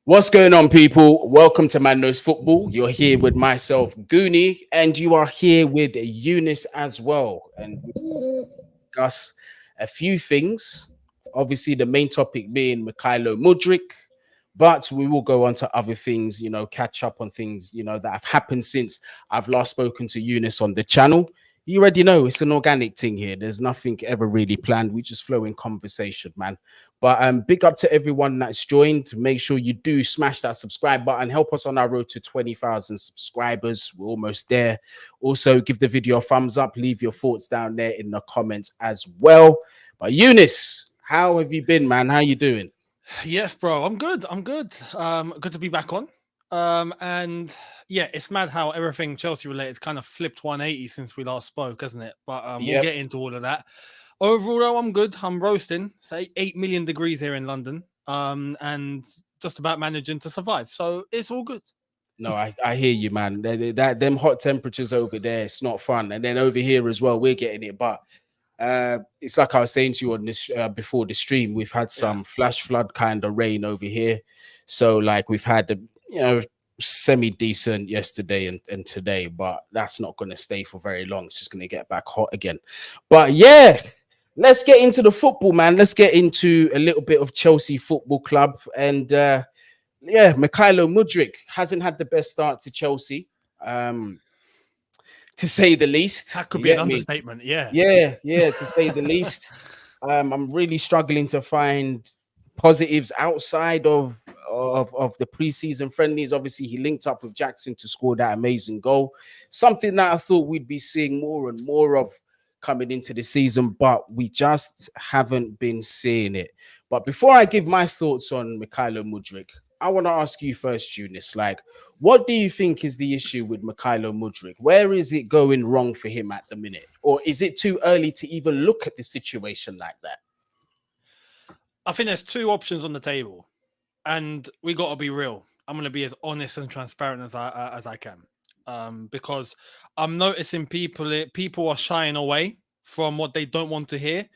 What's going on, people? Welcome to Man Knows Football. You're here with myself, Guni, and you are here with Younes as well. And we discuss a few things. Obviously, the main topic being Mykhailo Mudryk, but we will go on to other things, catch up on things, that have happened since I've last spoken to Younes on the channel. You already know it's an organic thing here. There's nothing ever really planned. We just flow in conversation, man. But big up to everyone that's joined. Make sure you do smash that subscribe button. Help us on our road to 20,000 subscribers. We're almost there. Also, give the video a thumbs up. Leave your thoughts down there in the comments as well. But Younes, how have you been, man? How you doing? Yes, bro. I'm good. I'm good. Good to be back on. And yeah, it's mad how everything Chelsea related kind of flipped 180 since we last spoke, hasn't it? But we'll Yep. get into all of that. Overall, though, I'm good. I'm roasting. Say 8 million degrees here in London. And just about managing to survive. So it's all good. No, I hear you, man. That them hot temperatures over there, it's not fun. And then over here as well, we're getting it. But it's like I was saying to you on this before the stream, we've had some flash flood kind of rain over here. So like we've had the semi-decent yesterday and today, but that's not going to stay for very long. It's just going to get back hot again. But yeah, let's get into the football, man. Let's get into a little bit of Chelsea Football Club. And Mykhailo Mudryk hasn't had the best start to Chelsea, to say the least. That could You be an get me? understatement. Yeah. Yeah, to say the least. I'm really struggling to find positives outside of the preseason friendlies. Obviously, he linked up with Jackson to score that amazing goal. Something that I thought we'd be seeing more and more of coming into the season, but we just haven't been seeing it. But before I give my thoughts on Mykhailo Mudryk, I want to ask you first, Younes, like, what do you think is the issue with Mykhailo Mudryk? Where is it going wrong for him at the minute? Or is it too early to even look at the situation like that? I think there's two options on the table. And we got to be real. I'm going to be as honest and transparent as I can, because I'm noticing people are shying away from what they don't want to hear.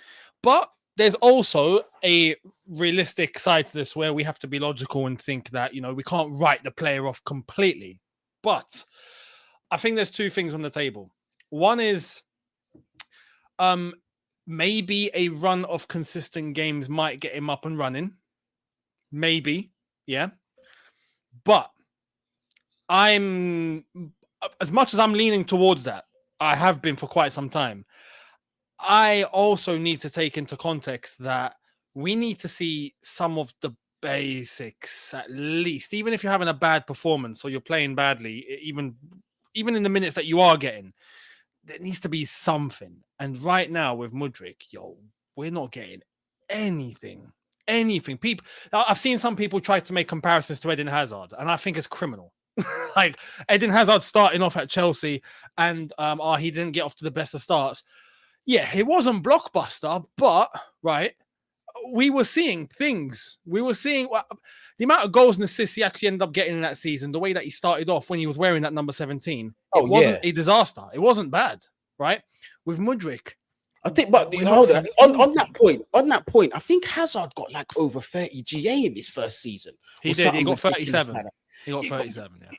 But there's also a realistic side to this where we have to be logical and think that we can't write the player off completely. But I think there's two things on the table. One is maybe a run of consistent games might get him up and running. Maybe, yeah. But I'm, as much as I'm leaning towards that, I have been for quite some time. I also need to take into context that we need to see some of the basics at least, even if you're having a bad performance or you're playing badly, even in the minutes that you are getting, there needs to be something. And right now with Mudryk, we're not getting anything. People, I've seen some people try to make comparisons to Eden Hazard, and I think it's criminal. Like Eden Hazard starting off at Chelsea, and he didn't get off to the best of starts. Yeah, it wasn't blockbuster, but right, we were seeing things. We were seeing the amount of goals and assists he actually ended up getting in that season. The way that he started off when he was wearing that number 17, it wasn't a disaster. It wasn't bad, right? With Mudryk. I think, but hold on that point, I think Hazard got like over 30 GA in his first season. He did. He got 37. Like he got 37. Yeah.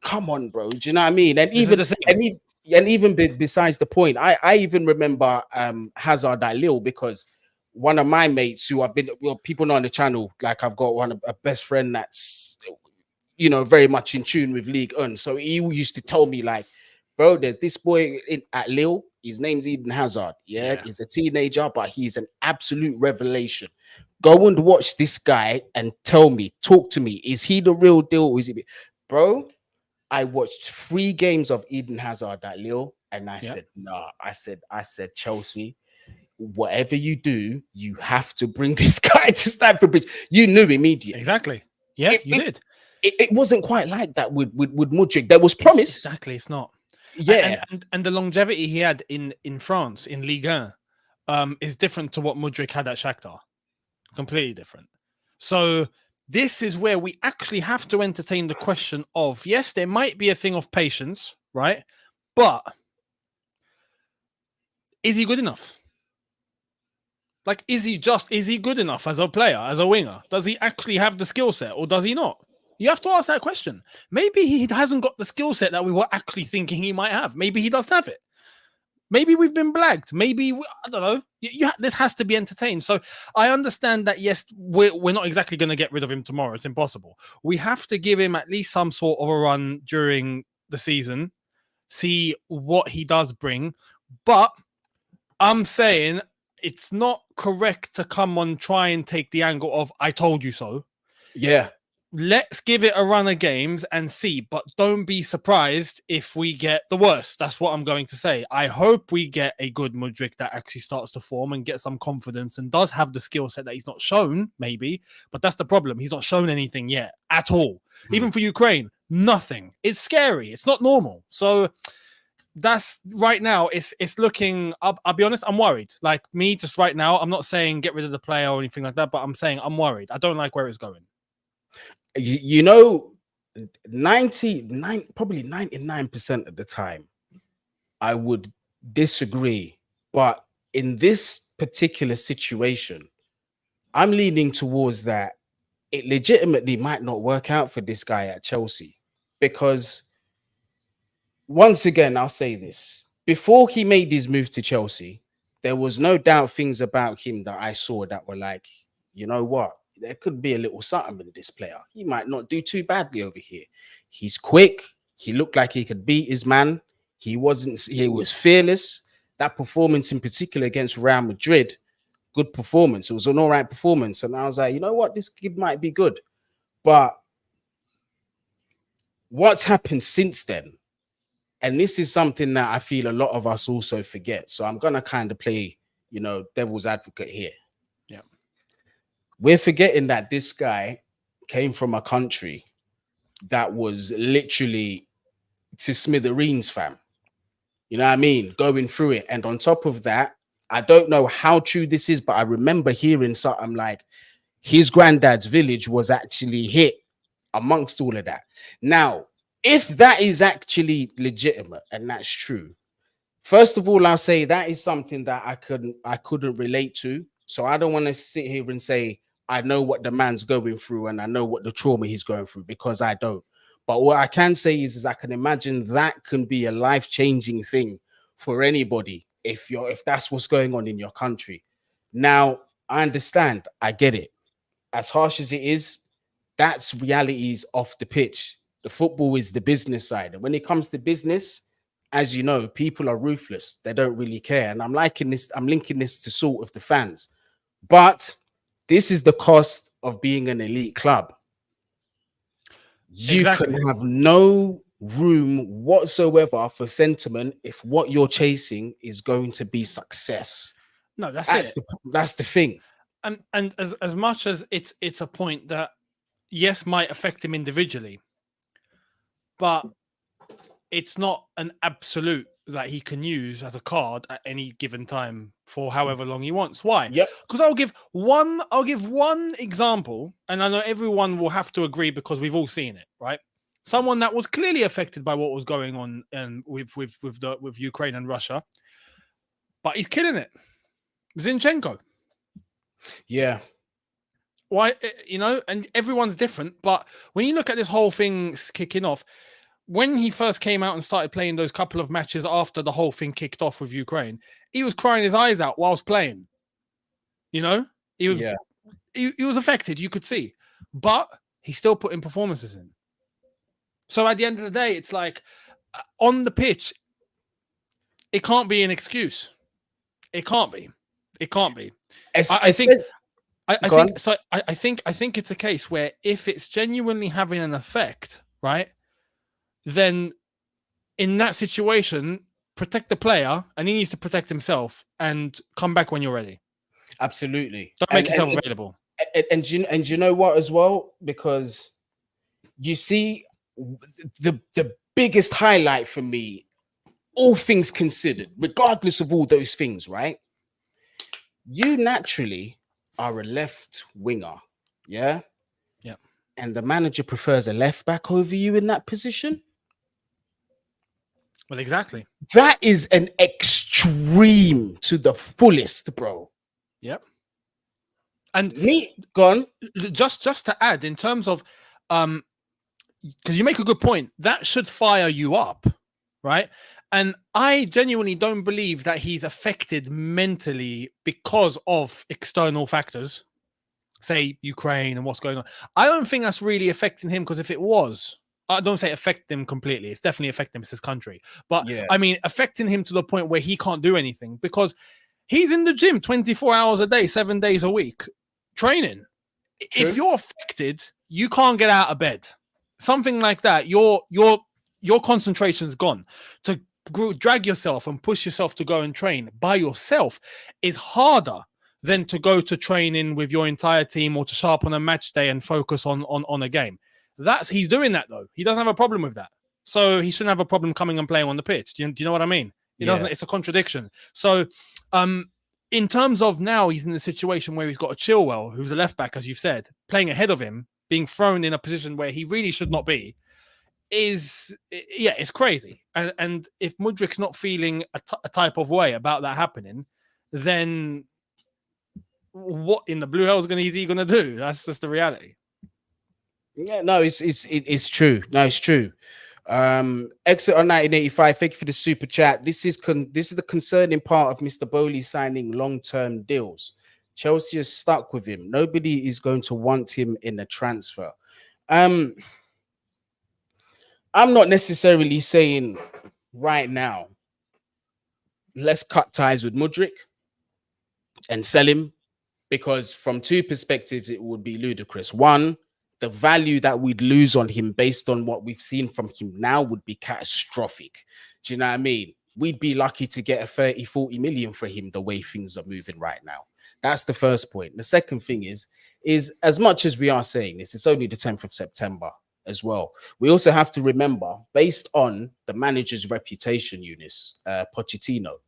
Come on, bro. Do you know what I mean? And even besides the point, I even remember Hazard at Lille because one of my mates who I've been, people know on the channel, like I've got a best friend that's very much in tune with League One. So he used to tell me like, bro, there's this boy at Lille. His name's Eden Hazard. Yeah, he's a teenager, but he's an absolute revelation. Go and watch this guy and talk to me. Is he the real deal? Or is he, bro? I watched 3 games of Eden Hazard at Lille, and I said, nah. I said, Chelsea, whatever you do, you have to bring this guy to Stamford Bridge. You knew immediately. Exactly. Yeah, you did. It wasn't quite like that with Mudryk. There was promise. Exactly, it's not. Yeah, and the longevity he had in France in Ligue 1 is different to what Mudryk had at Shakhtar. Completely different. So this is where we actually have to entertain the question of, yes, there might be a thing of patience, right? But is he good enough? Like, is he good enough as a player, as a winger? Does he actually have the skill set, or does he not? You have to ask that question. Maybe he hasn't got the skill set that we were actually thinking he might have. Maybe he doesn't have it. Maybe we've been blagged. Maybe I don't know. This has to be entertained. So I understand that. Yes, we're not exactly going to get rid of him tomorrow. It's impossible. We have to give him at least some sort of a run during the season, see what he does bring. But I'm saying it's not correct to come on try and take the angle of "I told you so." Yeah. Let's give it a run of games and see, but don't be surprised if we get the worst. That's what I'm going to say. I hope we get a good Mudryk that actually starts to form and get some confidence and does have the skill set that he's not shown, maybe. But that's the problem. He's not shown anything yet at all. Even for Ukraine, nothing. It's scary. It's not normal. So that's right now. It's looking. I'll be honest. I'm worried. Like me, just right now. I'm not saying get rid of the player or anything like that, but I'm saying I'm worried. I don't like where it's going. You know, 99% of the time, I would disagree. But in this particular situation, I'm leaning towards that it legitimately might not work out for this guy at Chelsea. Because once again, I'll say this. Before he made his move to Chelsea, there was no doubt things about him that I saw that were like, you know what? There could be a little something in this player. He might not do too badly over here. He's quick. He looked like he could beat his man. He was fearless. That performance in particular against Real Madrid, good performance. It was an all right performance. And I was like, you know what? This kid might be good. But what's happened since then? And this is something that I feel a lot of us also forget. So I'm going to kind of play, devil's advocate here. Yeah. We're forgetting that this guy came from a country that was literally to smithereens, fam. You know what I mean? Going through it. And on top of that, I don't know how true this is, but I remember hearing something like his granddad's village was actually hit amongst all of that. Now, if that is actually legitimate and that's true, first of all, I'll say that is something that I couldn't relate to. So I don't want to sit here and say I know what the man's going through and I know what the trauma he's going through, because I don't. But what I can say is I can imagine that can be a life-changing thing for anybody if that's what's going on in your country. Now, I understand, I get it. As harsh as it is, that's realities off the pitch. The football is the business side. And when it comes to business, as you know, people are ruthless. They don't really care. And I'm linking this to sort of the fans. But this is the cost of being an elite club. You can have no room whatsoever for sentiment if what you're chasing is going to be success. No, that's the thing. And as much as it's a point that yes might affect him individually, but it's not an absolute that he can use as a card at any given time for however long he wants. Why? Yep. Because I'll give one example, and I know everyone will have to agree because we've all seen it, right? Someone that was clearly affected by what was going on with Ukraine and Russia, but he's killing it. Zinchenko. Yeah. Why? And everyone's different, but when you look at this whole thing kicking off, when he first came out and started playing those couple of matches after the whole thing kicked off with Ukraine, he was crying his eyes out whilst playing. He was affected, you could see, but he still put in performances in. So at the end of the day, it's like on the pitch, it can't be an excuse. It can't be. I think it's a case where if it's genuinely having an effect, right, then in that situation, protect the player, and he needs to protect himself and come back when you're ready. Absolutely. Don't make yourself available. And you know what as well? Because you see, the biggest highlight for me, all things considered, regardless of all those things, right? You naturally are a left winger, yeah? Yeah. And the manager prefers a left back over you in that position? Well, exactly. That is an extreme to the fullest, bro. Yep. And Me gone. just to add, in terms of because you make a good point, that should fire you up, right? And I genuinely don't believe that he's affected mentally because of external factors, say Ukraine and what's going on. I don't think that's really affecting him, because if it was, I don't say affect him completely. It's definitely affecting him. It's his country. But Yeah. I mean, affecting him to the point where he can't do anything, because he's in the gym 24 hours a day, 7 days a week, training. True. If you're affected, you can't get out of bed. Something like that, your concentration's gone. To drag yourself and push yourself to go and train by yourself is harder than to go to training with your entire team, or to show up on a match day and focus on a game. He's doing that though. He doesn't have a problem with that. So he shouldn't have a problem coming and playing on the pitch. Do you know what I mean? It doesn't. It's a contradiction. So, in terms of now, he's in the situation where he's got a Chilwell, who's a left back, as you've said, playing ahead of him, being thrown in a position where he really should not be. It's crazy. And if Mudryk's not feeling a type of way about that happening, then what in the blue hell is he going to do? That's just the reality. Yeah, no, it's true. No, it's true. Exit on 1985. Thank you for the super chat. This is the concerning part of Mr. Bowley signing long-term deals. Chelsea is stuck with him. Nobody is going to want him in a transfer. I'm not necessarily saying right now, let's cut ties with Mudryk and sell him, because from two perspectives, it would be ludicrous. One, the value that we'd lose on him based on what we've seen from him now would be catastrophic. Do you know what I mean? We'd be lucky to get a 30, 40 million for him the way things are moving right now. That's the first point. The second thing is as much as we are saying this, it's only the 10th of September as well. We also have to remember, based on the manager's reputation, Younes, Pochettino,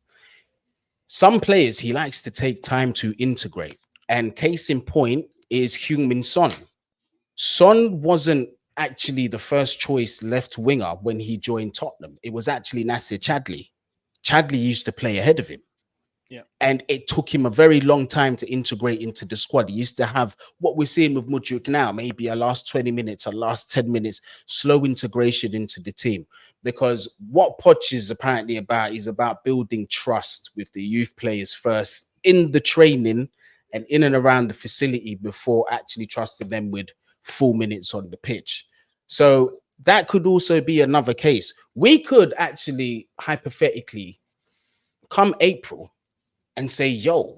some players he likes to take time to integrate. And case in point is Heung-min Son. Son wasn't actually the first choice left winger when he joined Tottenham. It was actually Nasser Chadli. Chadli used to play ahead of him. Yeah. And it took him a very long time to integrate into the squad. He used to have what we're seeing with Mudryk now, maybe a last 20 minutes, a last 10 minutes, slow integration into the team. Because what Poch is apparently about is about building trust with the youth players first in the training and in and around the facility before actually trusting them with full minutes on the pitch. So that could also be another case. We could actually hypothetically come April and say, yo,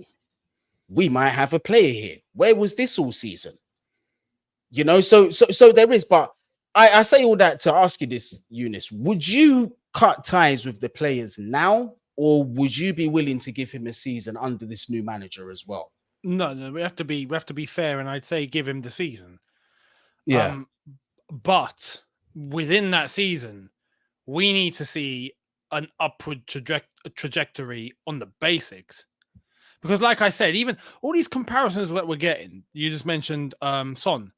we might have a player here. Where was this all season? You know, so there is, but I say all that to ask you this, Younes. Would you cut ties with the players now, or would you be willing to give him a season under this new manager as well? No, we have to be fair, and I'd say give him the season. Yeah. But within that season, we need to see an upward trajectory on the basics. Because like I said, even all these comparisons that we're getting, you just mentioned Son.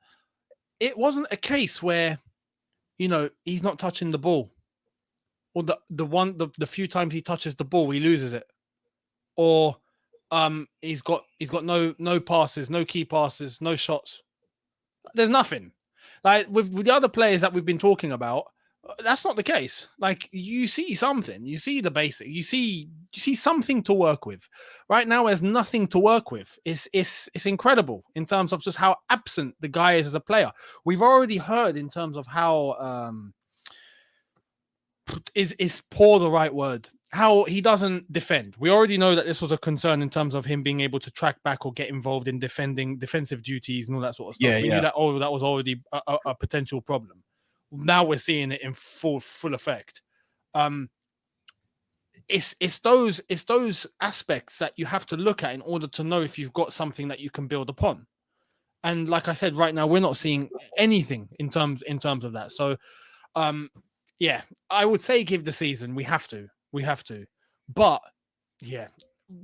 It wasn't a case where, he's not touching the ball. Or the few times he touches the ball, he loses it. Or he's got no passes, no key passes, no shots. There's nothing. Like with the other players that we've been talking about, that's not the case. Like you see something, you see the basic, you see something to work with. Right now, there's nothing to work with. It's incredible in terms of just how absent the guy is as a player. We've already heard in terms of how is poor the right word? How he doesn't defend. We already know that this was a concern in terms of him being able to track back or get involved in defensive duties and all that sort of stuff. We knew that that was already a potential problem. Now we're seeing it in full effect. It's those aspects that you have to look at in order to know if you've got something that you can build upon. And like I said, right now we're not seeing anything in terms of that. So, yeah, I would say give the season. We have to. But yeah,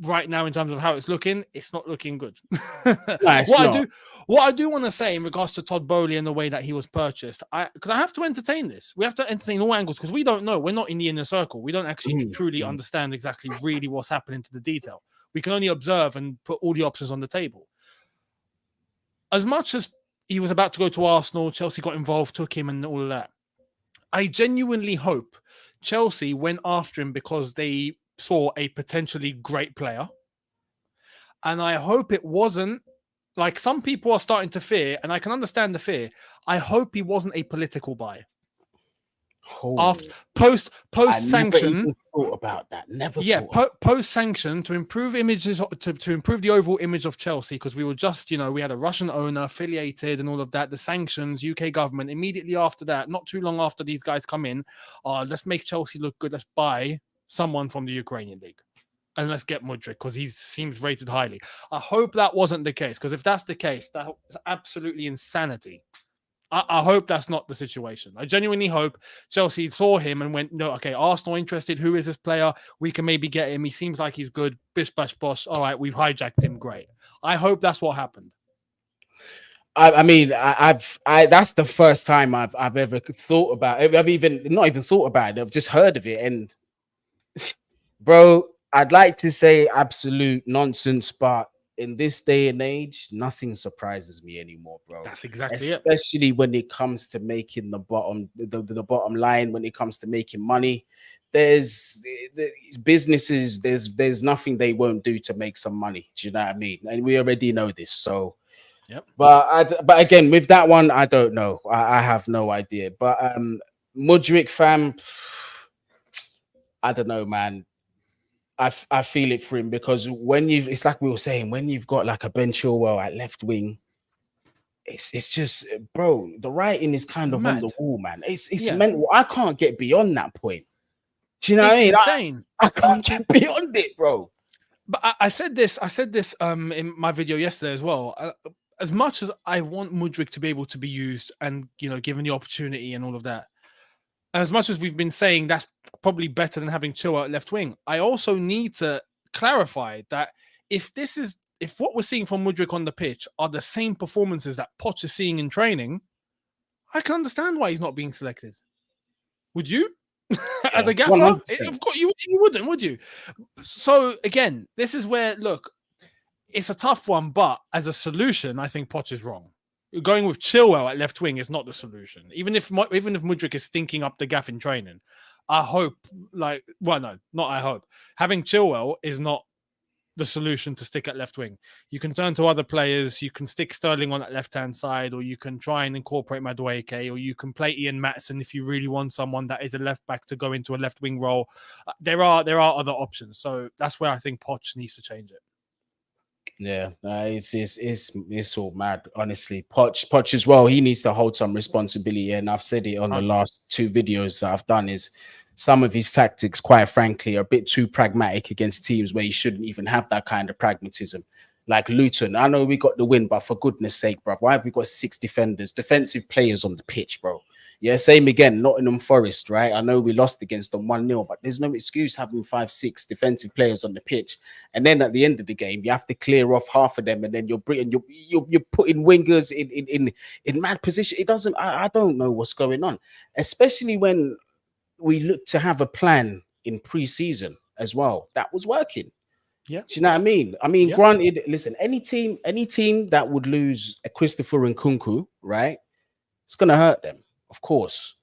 right now in terms of how it's looking, it's not looking good. What I do want to say in regards to Todd Bowley and the way that he was purchased, because I have to entertain this. We have to entertain all angles because we don't know. We're not in the inner circle. We don't actually truly understand exactly really what's happening to the detail. We can only observe and put all the options on the table. as much as he was about to go to Arsenal, Chelsea got involved, took him, and all of that. I genuinely hope Chelsea went after him because they saw a potentially great player. And I hope it wasn't like some people are starting to fear, and I can understand the fear. I hope he wasn't a political buy. After post I never sanction, even thought about that. Never yeah, thought. post sanction to improve images to improve the overall image of Chelsea, because we were just, we had a Russian owner affiliated and all of that. The sanctions, UK government immediately after that, not too long after these guys come in, let's make Chelsea look good. Let's buy someone from the Ukrainian league. And let's get Mudryk because he seems rated highly. I hope that wasn't the case, because if that's the case, that's absolutely insanity. I hope that's not the situation. I genuinely hope Chelsea saw him and went, no, okay, Arsenal interested. Who is this player? We can maybe get him. He seems like he's good. Bish, bash, bosh. All right, we've hijacked him. Great. I hope that's what happened. I mean, that's the first time I've ever thought about it. I've even not even thought about it. I've just heard of it. And bro, I'd like to say absolute nonsense, but in this day and age, nothing surprises me anymore, bro. That's exactly it. Especially when it comes to making the bottom line, when it comes to making money. There's businesses, there's nothing they won't do to make some money. Do you know what I mean? And we already know this. So yep. But again, with that one, I don't know. I have no idea. But Mudryk fam, I don't know, man. I feel it for him, because it's like we were saying, when you've got like a Ben Chilwell at left wing, it's just, bro, the writing is kind of on the wall, man. It's mental. I can't get beyond that point. Do you know what I mean? Insane. I can't get beyond it, bro. But I said this in my video yesterday as well. As much as I want Mudryk to be able to be used and, given the opportunity and all of that, as much as we've been saying that's probably better than having Chilwell at left wing, I also need to clarify that if what we're seeing from Mudryk on the pitch are the same performances that Poch is seeing in training, I can understand why he's not being selected. Would you? As a gaffer? 100%. Of course, you wouldn't, would you? So again, this is where, look, it's a tough one, but as a solution, I think Poch is wrong. Going with Chilwell at left wing is not the solution. Even if Mudryk is stinking up the gaff in training, I hope, I hope. Having Chilwell is not the solution to stick at left wing. You can turn to other players. You can stick Sterling on that left-hand side, or you can try and incorporate Madueke, or you can play Ian Maatson if you really want someone that is a left back to go into a left wing role. There are other options. So that's where I think Poch needs to change it. Yeah, it's all mad, honestly. Poch as well, he needs to hold some responsibility, and I've said it on the last two videos that I've done, is some of his tactics, quite frankly, are a bit too pragmatic against teams where you shouldn't even have that kind of pragmatism. Like Luton, I know we got the win, but for goodness sake, bro, why have we got 6 defensive players on the pitch, bro? Yeah, same again, Nottingham Forest, right? I know we lost against them 1-0, but there's no excuse having 5-6 defensive players on the pitch. And then at the end of the game, you have to clear off half of them, and then you're putting wingers in mad position. It doesn't. I don't know what's going on, especially when we look to have a plan in pre-season as well that was working. Yeah, do you know what I mean? Yeah. Granted, listen, any team that would lose a Christopher Nkunku, right? It's gonna hurt them. Of course,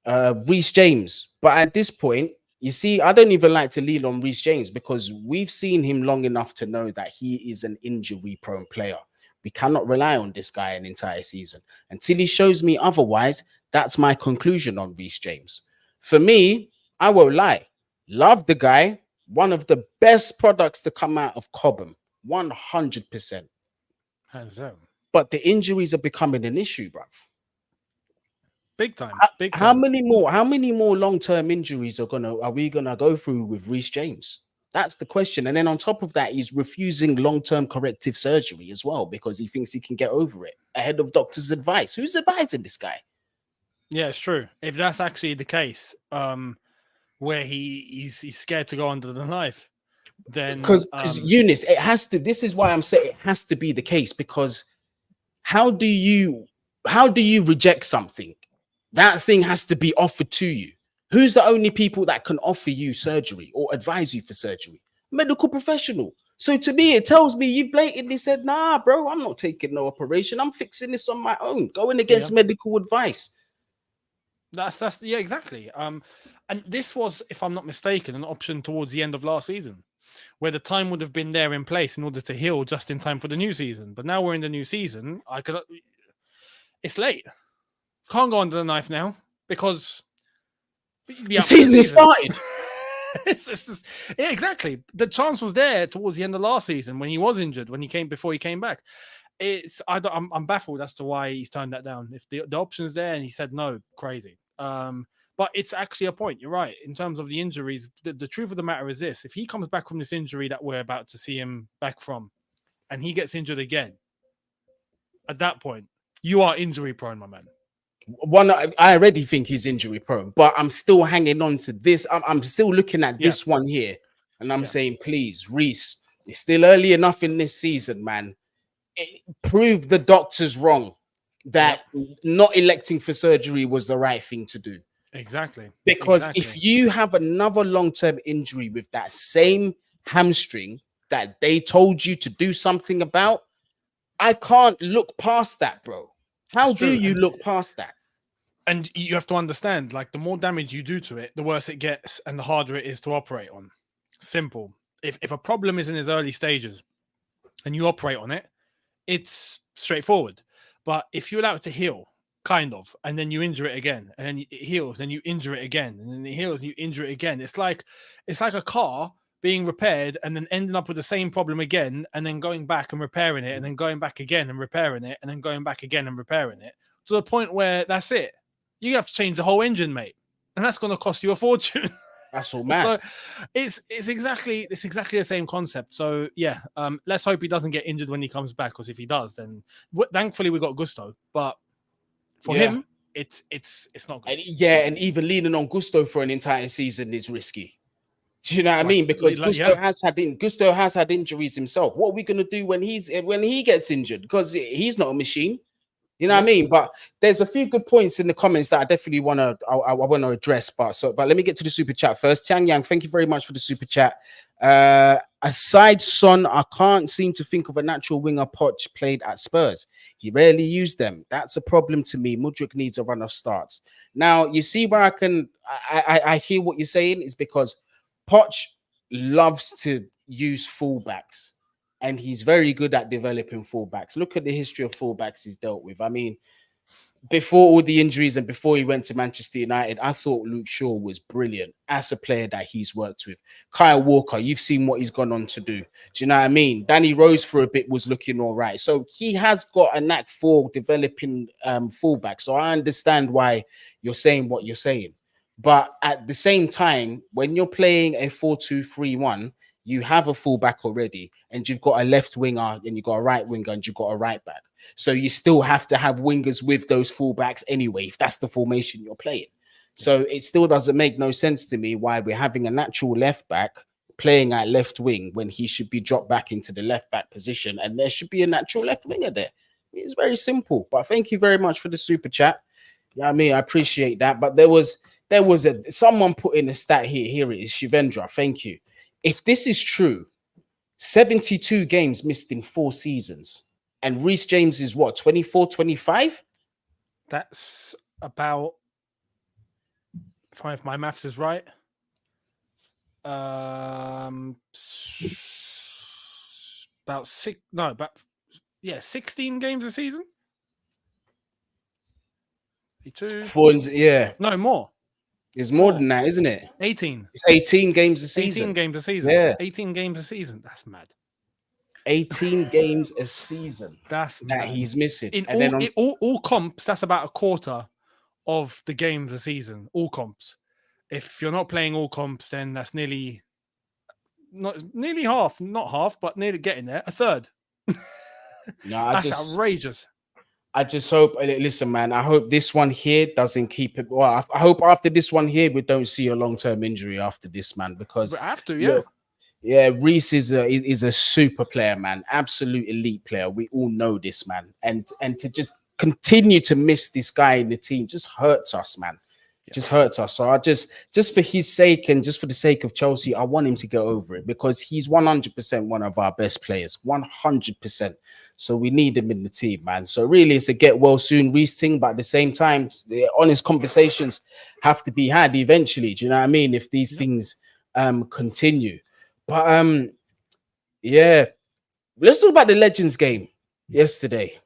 Reece James. But at this point, you see, I don't even like to lean on Reece James, because we've seen him long enough to know that he is an injury-prone player. We cannot rely on this guy an entire season. Until he shows me otherwise, that's my conclusion on Reece James. For me, I won't lie. Love the guy. One of the best products to come out of Cobham. 100%. Hands down. But the injuries are becoming an issue, bruv. Big time. How many more long-term injuries are we gonna go through with Reece James? That's the question. And then on top of that, he's refusing long-term corrective surgery as well, because he thinks he can get over it ahead of doctor's advice. Who's advising this guy? Yeah, it's true. If that's actually the case, where he's scared to go under the knife, then because Younes, it has to. This is why I'm saying it has to be the case, because how do you reject something? That thing has to be offered to you. Who's the only people that can offer you surgery or advise you for surgery? Medical professional. So to me, it tells me you blatantly said, nah, bro, I'm not taking no operation. I'm fixing this on my own, going Yeah. against medical advice. That's yeah, exactly. And this was, if I'm not mistaken, an option towards the end of last season, where the time would have been there in place in order to heal just in time for the new season. But now we're in the new season. It's late. Can't go under the knife now because you'd be The out for the season season. started. Yeah, exactly. The chance was there towards the end of last season when he was injured, before he came back. I'm baffled as to why he's turned that down. If the option's there and he said no, crazy. But it's actually a point. You're right. In terms of the injuries, the truth of the matter is this: if he comes back from this injury that we're about to see him back from, and he gets injured again, at that point, you are injury prone, my man. One, I already think he's injury prone, but I'm still hanging on to this. I'm still looking at this one here, and I'm saying, please, Reece, it's still early enough in this season, man. Prove the doctors wrong that not electing for surgery was the right thing to do. Exactly. Because if you have another long-term injury with that same hamstring that they told you to do something about, I can't look past that, bro. How do you look past that? And you have to understand, like, the more damage you do to it, the worse it gets and the harder it is to operate on. Simple. If a problem is in its early stages and you operate on it, it's straightforward. But if you allow it to heal, kind of, and then you injure it again, and then it heals, then you injure it again, and then it heals, and you injure it again. It's like a car being repaired and then ending up with the same problem again, and then going back and repairing it, and then going back again and repairing it, and then going back again and repairing it, to the point where that's it. You have to change the whole engine, mate, and that's going to cost you a fortune. That's all, man. So it's exactly the same concept. So yeah, let's hope he doesn't get injured when he comes back, because if he does, then thankfully we got Gusto. But for him, it's not good. And even leaning on Gusto for an entire season is risky. Do you know what I mean? Because Gusto has had injuries himself. What are we going to do when he gets injured? Because he's not a machine. You know what I mean? But there's a few good points in the comments that I definitely want to address. But let me get to the super chat first. Tiang Yang, thank you very much for the super chat. Aside Son, I can't seem to think of a natural winger Poch played at Spurs. He rarely used them. That's a problem to me. Mudryk needs a run of starts. Now, you see where I hear what you're saying is because Poch loves to use fullbacks. And he's very good at developing fullbacks. Look at the history of fullbacks he's dealt with. I mean, before all the injuries and before he went to Manchester United, I thought Luke Shaw was brilliant as a player that he's worked with. Kyle Walker, you've seen what he's gone on to do. Do you know what I mean? Danny Rose for a bit was looking all right. So he has got a knack for developing fullbacks. So I understand why you're saying what you're saying. But at the same time, when you're playing a 4-2-3-1, you have a fullback already, and you've got a left winger, and you've got a right winger, and you've got a right back. So you still have to have wingers with those fullbacks anyway, if that's the formation you're playing. So it still doesn't make no sense to me why we're having a natural left back playing at left wing when he should be dropped back into the left back position, and there should be a natural left winger there. It's very simple. But thank you very much for the super chat. Yeah, I mean, I appreciate that. But there was someone put in a stat here. Here it is, Shivendra. Thank you. If this is true, 72 games missed in 4 seasons. And Reece James is what, 24, 25? That's about, if my maths is right, about 16 games a season. 2, no more. It's more than that, isn't it? 18. It's 18 games a season. 18 games a season. Yeah. 18 games a season. That's mad. 18 games a season. That's that mad. He's missing. In and all comps, that's about a quarter of the games a season. All comps. If you're not playing all comps, then that's nearly half. Not half, but nearly getting there. A third. That's outrageous. I just hope, listen, man, I hope this one here doesn't keep it. Well, I hope after this one here, we don't see a long-term injury after this, man, because we have to, yeah. Yeah, Reece is a super player, man. Absolute elite player. We all know this, man. And to just continue to miss this guy in the team just hurts us, man. Just hurts us. So I just for his sake and just for the sake of Chelsea, I want him to get over it because he's 100% one of our best players. 100%. So we need him in the team, man. So really, it's a get well soon Reece thing, but at the same time, the honest conversations have to be had eventually. Do you know what I mean? If these things continue. But yeah, let's talk about the Legends game yesterday.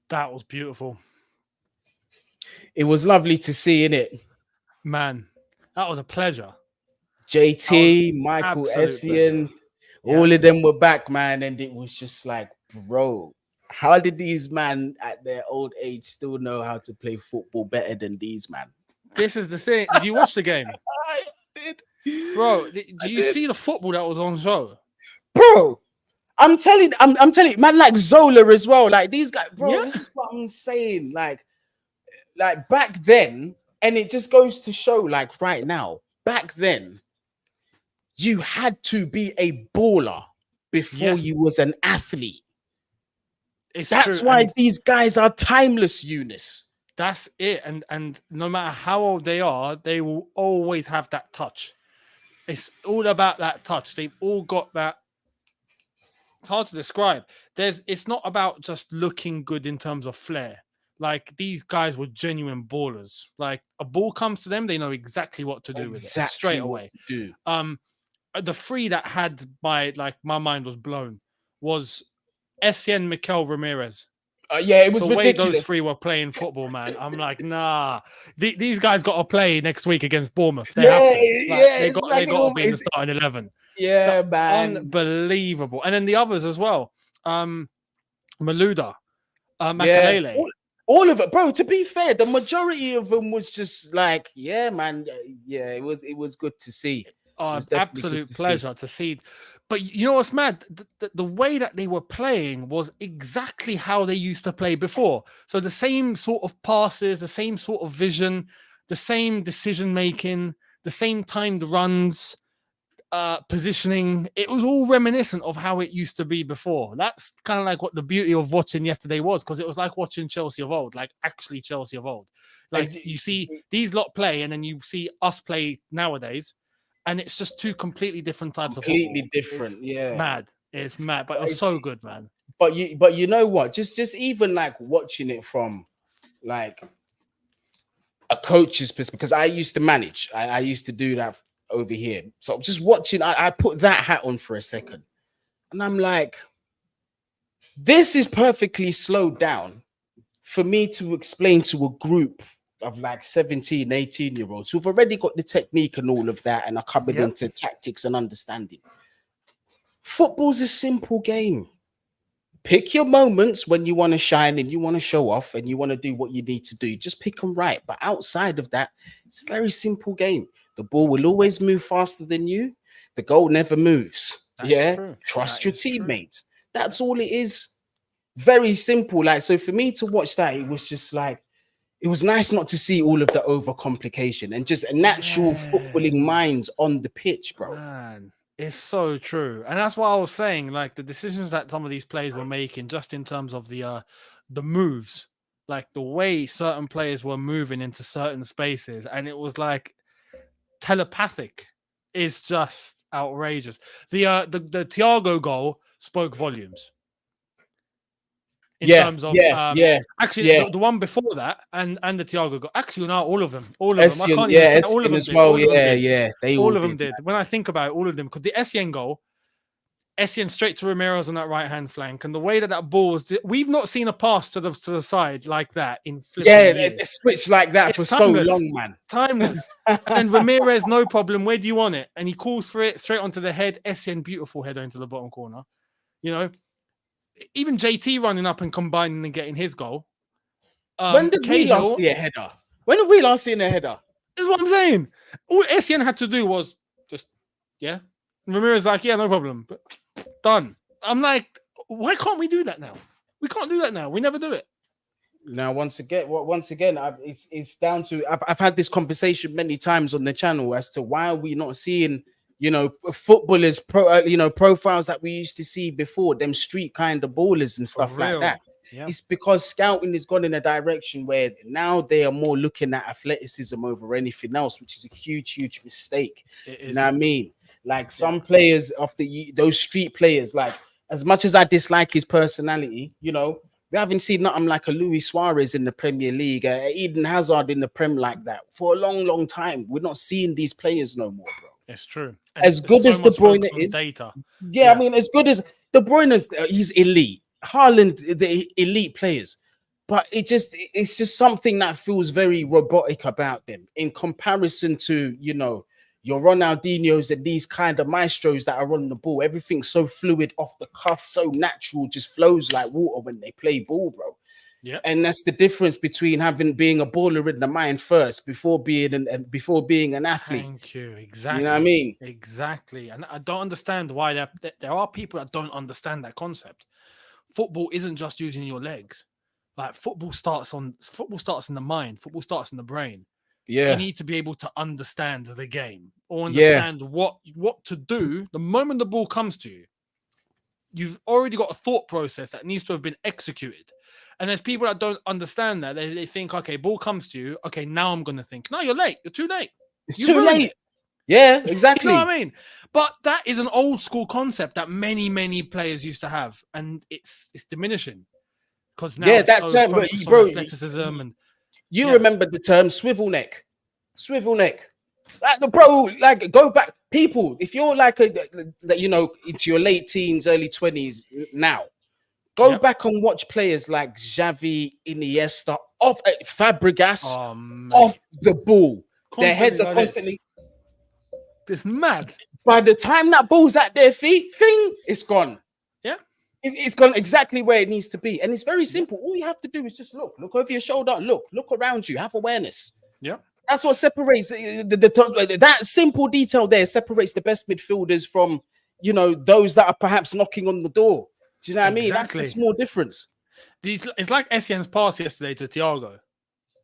That was beautiful. It was lovely to see, innit? Man, that was a pleasure. JT, Michael Essien, all of them were back, man. And it was just like, bro, how did these men at their old age still know how to play football better than these, man? This is the thing. Did you watch the game? I did. Bro, do you see the football that was on show? Bro, I'm telling you, man, like Zola as well. Like these guys, bro, this is what I'm saying. Like back then, and it just goes to show, like right now, back then, you had to be a baller before you was an athlete. That's why these guys are timeless, Younes. That's it. And no matter how old they are, they will always have that touch. It's all about that touch. They've all got that. It's hard to describe. It's not about just looking good in terms of flair. Like these guys were genuine ballers. Like a ball comes to them, they know exactly what to do with it straight away. The three that had my mind was blown was Essien, Mikel, Ramirez. Yeah, it was the ridiculous. way those three were playing football, man. I'm like, nah. These guys got to play next week against Bournemouth. They have to. They got to be in the starting 11. Yeah, man. Unbelievable. And then the others as well. Malouda, Mykhailo. Yeah. All of it, bro. To be fair, the majority of them was just like, yeah, man. Yeah, it was good to see. Absolute pleasure to see. But you know what's mad? The way that they were playing was exactly how they used to play before. So the same sort of passes, the same sort of vision, the same decision making, the same timed runs, positioning. It was all reminiscent of how it used to be before. That's kind of like what the beauty of watching yesterday was, because it was like watching Chelsea of old, like actually Chelsea of old. Like you see these lot play, and then you see us play nowadays. And it's just two completely different types of football. Completely different, It's mad, but it was so good, man. But you know what? Just even like watching it from like a coach's perspective, because I used to manage. I used to do that over here. So just watching, I put that hat on for a second, and I'm like, this is perfectly slowed down for me to explain to a group of like 17, 18-year-olds who've already got the technique and all of that and are coming into tactics and understanding. Football's a simple game. Pick your moments when you want to shine and you want to show off and you want to do what you need to do. Just pick them right. But outside of that, it's a very simple game. The ball will always move faster than you. The goal never moves. Trust your teammates. That's all it is. Very simple. Like, so for me to watch that, it was just like, it was nice not to see all of the overcomplication and just a natural footballing minds on the pitch, bro. Man, it's so true. And that's what I was saying. Like the decisions that some of these players were making, just in terms of the moves, like the way certain players were moving into certain spaces, and it was like telepathic. Is just outrageous. The Thiago goal spoke volumes. In terms of actually the one before that and the Thiago goal. Actually, no, all of them. I can't even say all of them as well. All of them did. When I think about it, all of them, because the Essien goal, Essien straight to Ramirez on that right hand flank, and the way that ball was, we've not seen a pass to the side like that in years. It switched like that for timeless. So long, man. Timeless. And then Ramirez, no problem. Where do you want it? And he calls for it straight onto the head. Essien, beautiful header into the bottom corner. You know. Even JT running up and combining and getting his goal. When did we last see a header? When did we last see a header? That's what I'm saying. All Essien had to do was just, Ramirez like, no problem. But done. I'm like, why can't we do that now? We can't do that now. We never do it. Now, once again, it's down to, I've had this conversation many times on the channel as to why are we not seeing footballers, profiles that we used to see before, them street kind of ballers and stuff like that. Yeah, It's because scouting has gone in a direction where now they are more looking at athleticism over anything else, which is a huge mistake. it You know what is. I mean? Like Yeah, some players of those street players, like as much as I dislike his personality, we haven't seen nothing like a Luis Suarez in the Premier League, Eden Hazard in the Prem like that for a long time. We're not seeing these players no more, bro. it's true. And As it's good so as De much Bruyne focus on is, data. yeah, I Yeah, mean, as good as De Bruyne is, he's elite. Haaland, the elite players, but it's just something that feels very robotic about them in comparison to your Ronaldinho's and these kind of maestros that are on the ball. Everything's so fluid, off the cuff, so natural, just flows like water when they play ball, bro. yeah. And that's the difference between being a baller in the mind first before being an athlete. Thank you. You know what I Exactly. mean? Exactly. And I don't understand why there are people that don't understand that concept. Football isn't just using your legs. Like football starts in the mind. Football starts in the brain. You Yeah, need to be able to understand the game or yeah, understand what to do the moment the ball comes to you. You've already got a thought process that needs to have been executed. And there's people that don't understand that. They think, okay, ball comes to you. Okay, now I'm going to think. No, you're late. You're too late. it's You've too ruined late. it. Yeah, You know what exactly. I mean? But that is an old school concept that many players used to have. And it's diminishing because now Yeah, it's that so term, focused on bro. athleticism and You yeah. remember the term swivel neck. Like the bro, like go back, people. If you're like into your late teens, early 20s now, go Yep. back and watch players like Xavi, Iniesta, off Fabregas, Oh off mate. the ball. Their Constantly heads are like this. constantly. It's mad. By the time that ball's at their feet, it's gone. Yeah. It's gone exactly where it needs to be, and it's very Yeah. simple. All you have to do is just look over your shoulder, look around you, have awareness. Yeah. That's what separates that simple detail there separates the best midfielders from those that are perhaps knocking on the door. Do you know what I mean? That's the Exactly. small difference. It's like Essien's pass yesterday to Thiago.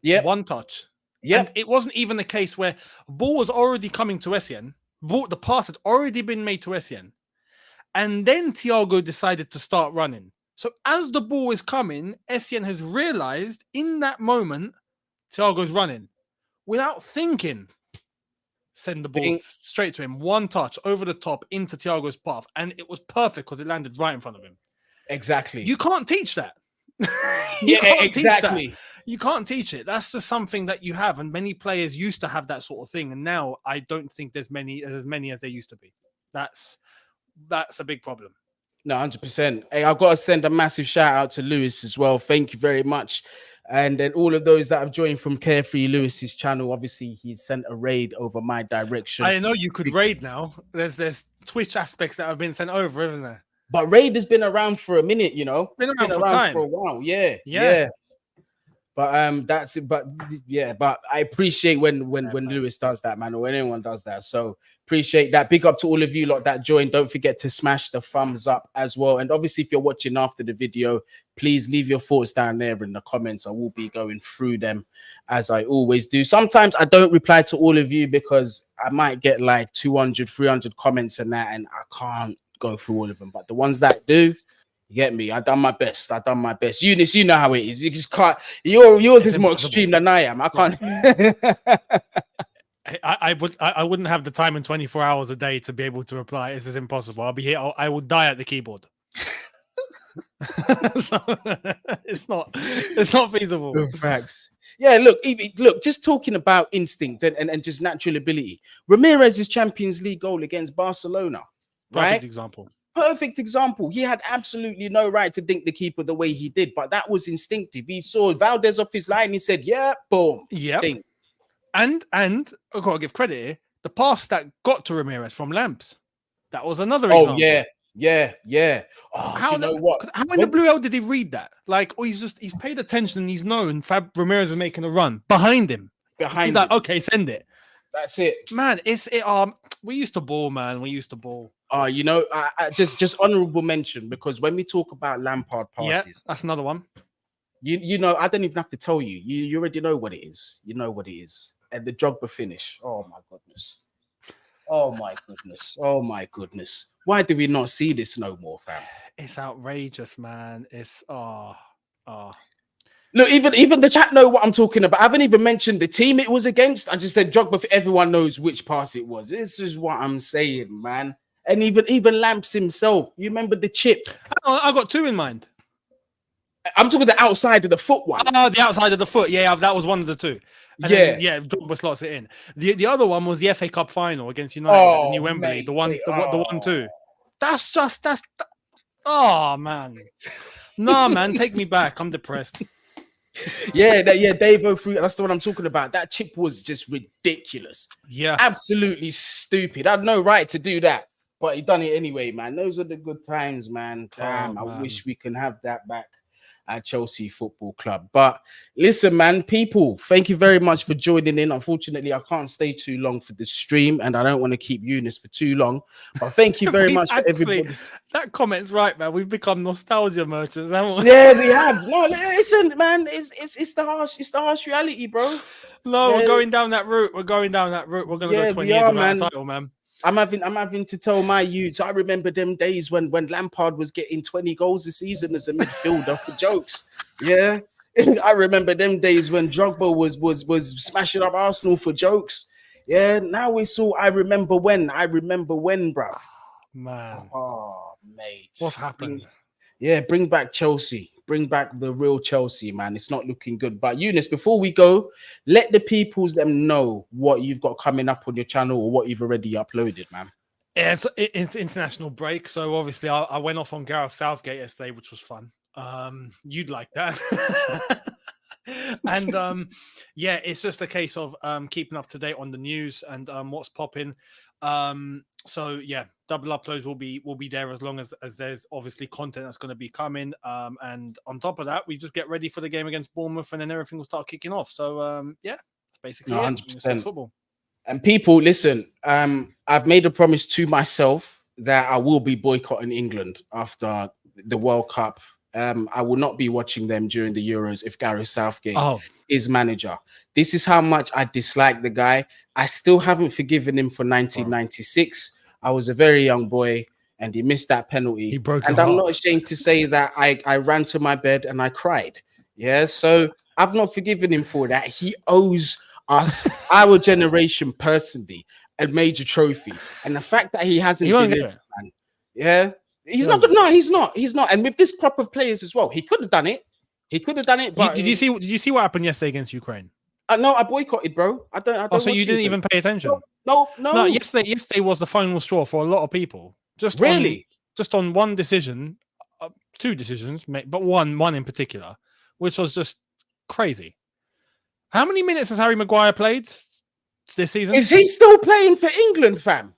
Yep, One touch. And yep, it wasn't even a case where ball was already coming to Essien. The pass had already been made to Essien. And then Thiago decided to start running. So as the ball is coming, Essien has realized in that moment, Thiago's running. Without thinking, send the ball Bing. straight to him. One touch over the top into Thiago's path. And it was perfect because it landed right in front of him. Exactly. You can't teach that. You Yeah, can't teach that. exactly. You can't teach it. That's just something that you have, and many players used to have that sort of thing. And now I don't think there's as many as there used to be. That's a big problem. No, 100%. Hey, I've got to send a massive shout out to Lewis as well. Thank you very much. And then all of those that have joined from Carefree Lewis's channel, obviously he's sent a raid over my direction. I know you could raid now. There's Twitch aspects that have been sent over, isn't there? But raid has been around for a minute, Been It's around been for around time. for a while. Yeah, Yeah. yeah. But that's it. But yeah, but I appreciate when Lewis does that, man, or when anyone does that. So appreciate that. Big up to all of you lot that joined. Don't forget to smash the thumbs up as well. And obviously, if you're watching after the video, please leave your thoughts down there in the comments. I will be going through them as I always do. Sometimes I don't reply to all of you because I might get like 200, 300 comments and that, and I can't go through all of them. But the ones that do, you get me? I've done my best. Younes, you know how it is. You just can't. Yours is more extreme than I am. I can't. I wouldn't have the time in 24 hours a day to be able to reply. This is impossible. I'll be here. I will die at the keyboard. So, it's not feasible. The facts. Yeah, look, just talking about instinct and just natural ability. Ramirez's Champions League goal against Barcelona, right? Perfect example. He had absolutely no right to dink the keeper the way he did, but that was instinctive. He saw Valdez off his line. He said, "Yeah, boom, yep." dink. And I've got to give credit here. The pass that got to Ramirez from Lamps, that was another example. Yeah. Oh, do you know what? How in the blue hell did he read that? Like, oh, he's paid attention and he's known Ramirez is making a run behind him. He's like, okay, send it. That's it, man. We used to ball, man. We used to ball. I just honorable mention, because when we talk about Lampard passes, that's another one. You know, I don't even have to tell you. You already know what it is. You know what it is. And the Drogba finish. Oh my goodness. Oh my goodness. Why do we not see this no more, fam? It's outrageous, man. Oh, Look, even the chat know what I'm talking about. I haven't even mentioned the team it was against. I just said Drogba. Everyone knows which pass it was. This is what I'm saying, man. And even Lamps himself. You remember the chip? I got two in mind. I'm talking the outside of the foot one. Oh, the outside of the foot. Yeah, that was one of the two. And yeah, then, Drogba slots it in. The other one was the FA Cup final against United at the New Wembley. Mate, The 1-2. That's. Oh man, nah, man, take me back. I'm depressed. Davo through. That's the one I'm talking about. That chip was just ridiculous. Yeah, absolutely stupid. I had no right to do that, but he done it anyway, man. Those are the good times, man. Damn, I wish we can have that back at Chelsea Football Club. But listen, man, people, thank you very much for joining in. Unfortunately, I can't stay too long for the stream, and I don't want to keep Younes for too long. But thank you very much for everybody. That comment's right, man. We've become nostalgia merchants, haven't we? Yeah, we have. No, listen, man, it's the harsh reality, bro. No, we're going down that route. We're going down that route. We're gonna go 20 years without a title, man. I'm having to tell my youths. I remember them days when Lampard was getting 20 goals a season as a midfielder for jokes. Yeah, I remember them days when Drogba was smashing up Arsenal for jokes. Yeah, now we saw. I remember when, bruv. Man, oh mate, what's happened? Bring back Chelsea. Bring back the real Chelsea, man. It's not looking good. But Younes, before we go, let the peoples them know what you've got coming up on your channel or what you've already uploaded, man. Yeah, it's international break. So obviously I went off on Gareth Southgate yesterday, which was fun. You'd like that. And it's just a case of keeping up to date on the news and what's popping. So yeah, double uploads will be there as long as there's obviously content that's going to be coming. And on top of that, we just get ready for the game against Bournemouth, and then everything will start kicking off. So that's basically 100%. football. And people, listen, I've made a promise to myself that I will be boycotting England after the World Cup. I will not be watching them during the Euros if Gareth Southgate is manager. This is how much I dislike the guy. I still haven't forgiven him for 1996. I was a very young boy and he missed that penalty. He broke and I'm not ashamed to say that I ran to my bed and I cried. Yeah, so I've not forgiven him for that. He owes us, our generation personally, a major trophy. And the fact that he hasn't delivered, man, yeah. He's not good. No, he's not. He's not. And with this crop of players as well, he could have done it. But did you see what happened yesterday against Ukraine? No, I boycotted, bro. I don't. So you didn't even pay attention? No. Yesterday was the final straw for a lot of people. Just on one decision, two decisions, but one in particular, which was just crazy. How many minutes has Harry Maguire played this season? Is he still playing for England, fam?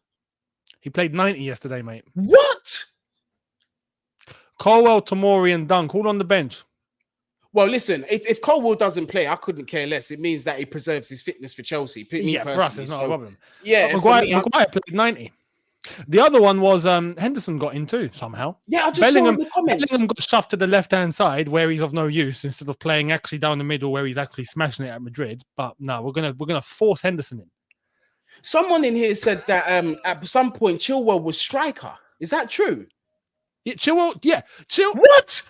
He played 90 yesterday, mate. What? Colwell, Tomori, and Dunk all on the bench. Well, listen, if Colwell doesn't play, I couldn't care less. It means that he preserves his fitness for Chelsea. For us, it's not a problem. Yeah, Maguire played 90. The other one was Henderson got in too somehow. Yeah, I just saw in the comments. Bellingham got shoved to the left-hand side where he's of no use instead of playing actually down the middle where he's actually smashing it at Madrid. But no, we're gonna force Henderson in. Someone in here said that at some point Chilwell was striker. Is that true? Yeah, Chilwell. Yeah, What?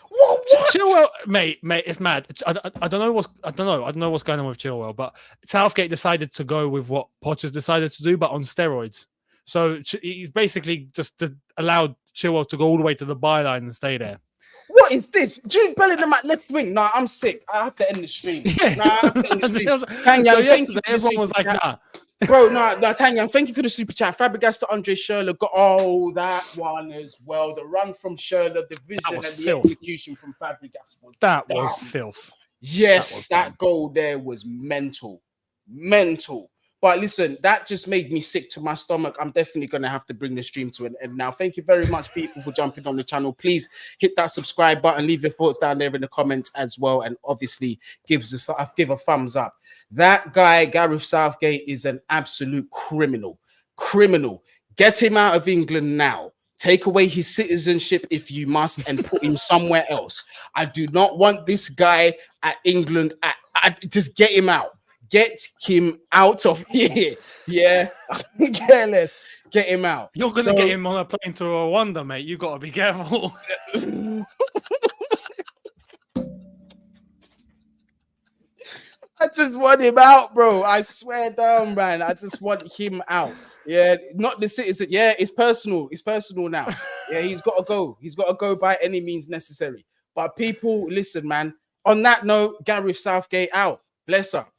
Chilwell, mate, it's mad. I don't know what's going on with Chilwell, but Southgate decided to go with what Poch has decided to do, but on steroids. So he's basically just allowed Chilwell to go all the way to the byline and stay there. What is this? Jude Bellingham at left wing? Nah, I'm sick. I have to end the stream. Yeah. Nah, I have to end the stream. So yesterday, everyone was like, nah. Bro, Tanya, thank you for the super chat. Fabregas to Andre Schürrle got that one as well. The run from Schürrle, the vision and the execution from Fabregas was filth. Yes, that goal there was mental. But listen, that just made me sick to my stomach. I'm definitely going to have to bring the stream to an end now. Thank you very much, people, for jumping on the channel. Please hit that subscribe button. Leave your thoughts down there in the comments as well. And obviously, give a thumbs up. That guy, Gareth Southgate, is an absolute criminal. Get him out of England now. Take away his citizenship if you must and put him somewhere else. I do not want this guy at England. Just get him out. Get him out of here. Yeah. Careless. Get him out. You're going to get him on a plane to Rwanda, mate. You got to be careful. just want him out, bro. I swear down, man. I just want him out. Yeah, not the citizen. Yeah, it's personal. It's personal now. Yeah, he's got to go. He's got to go by any means necessary. But people, listen, man. On that note, Gareth Southgate out. Bless up.